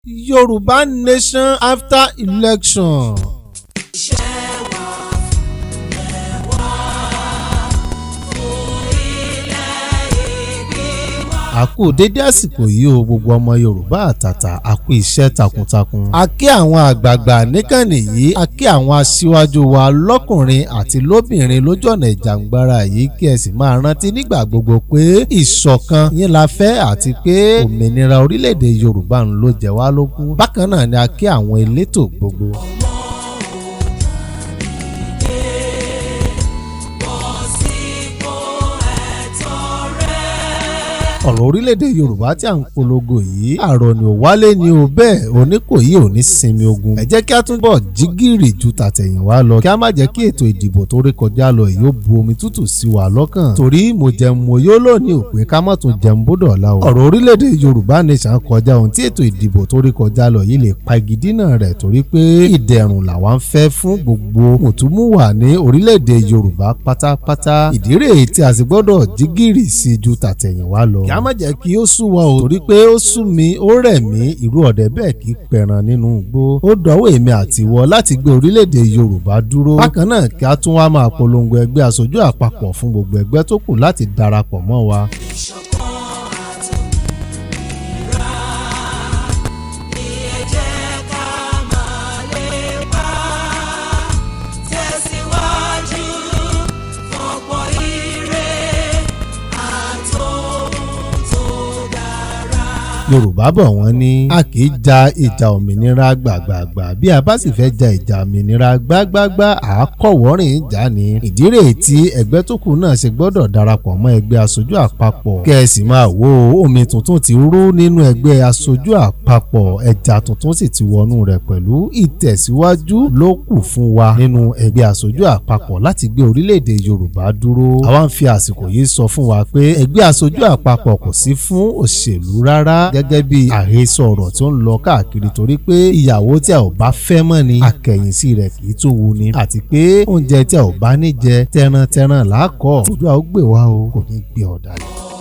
Yoruba nation after election. A kú dédé àsìkò yìí o gbogbo ọmọ Yorùbá àtàtà a kú iṣẹ́ takuntakun. A kí àwọn àgbààgbà níkànnì yìí, a kí àwọn aṣíwájú wa lọ́kùnrin àti lóbìnrin lójú ọ̀nà ìjàngbara yìí kí ẹ sì máa rántí nígbà gbogbo pé ìṣọ̀kan yín la fẹ́ àti pé òmìnira orílẹ̀-èdè Yorùbá ń ló jẹ wá lógún. Bákan náà ni a kí àwọn elétò gbogbo. Ọ̀rọ̀ orílẹ̀-èdè Yorùbá tí à ń polongo yìí àrọ̀ ni ò wálé ni ò bẹ́ẹ̀ Oníkòyí ò ní sinmi ogun. Ẹ jẹ́ kí a túbọ̀ jígìrì ju tàtẹ̀yìnwá lọ kí a má jẹ́ kí ètò ìdìbò tó rí kọjá lọ yìí ó bu omi tútù sí wa lọ́kàn. Torí mo jẹun mo yó lónìí ò pé ká má tún jẹun bódò ọ̀la o. Ọ̀rọ̀ orílẹ̀-èdè Yorùbá nation kọjá ohun tí ètò ìdìbò tó rí kọjá lọ yìí lè pa igi dínà rẹ̀ torí pé ìdẹ̀rùn làwa ń fẹ́ fún gbogbo mùtúmùwà ní orílẹ̀-èdè Yorùbá pátápátá. Ìdí rèé tí a sì gbọ́dọ̀ jígìrì sí ju tàtẹ̀yìnwá lọ. Kí a má jẹ́ kí ó sú wa o torí pé ó sú mi ó rẹ̀ mí irú ọ̀dẹ bẹ́ẹ̀ kì í pẹran nínú igbó. Ó dọ̀wọ́ èmi àti ìwọ láti gbé orílẹ̀-èdè Yorùbá dúró. Bákan náà kí a tún wá máa polongo ẹgbẹ́ aṣojú àpapọ̀ fún gbogbo ẹgbẹ́ tó kù láti darapọ̀ mọ́ wa. Yorùbá bọ̀ wọ́n ní a kì í ja ìjà òmìnira gbàgbàgbà bí a bá sì fẹ́ ja ìjà òmìnira gbágbágbá àákọ̀wọ́rìn ìjà ni. Ìdí rèé tí ẹgbẹ́ tó kù náà ṣe gbọ́dọ̀ darapọ̀ mọ́ ẹgbẹ́ aṣojú àpapọ̀. Kẹ́ ẹ sì máa wo omi tuntun ti rú nínú ẹgbẹ́ aṣojú àpapọ̀ ẹja tuntun sì ti wọnú rẹ̀ pẹ̀lú ìtẹ̀síwájú ló kù fún wa nínú ẹgbẹ́ aṣojú àpapọ̀ láti gbé orílẹ̀-èdè Yorùbá dúró. Àwa ń fi àsìkò yìí sọ fún wa pé ẹgbẹ́ aṣojú àpapọ̀ kò sí fún òṣèlú rárá gẹ́gẹ́ bí àhesọ ọ̀rọ̀ tó ń lọ káàkiri torí pé ìyàwó tí a ò bá fẹ́ mọ́ ni àkẹ̀yìnsí rẹ̀ kì í tún wu ni àti pé oúnjẹ tí a ò bá ní jẹ tẹrantẹran làákọ̀ ojú àwọn gbé wa o kò ní gbé ọ̀dàlẹ̀.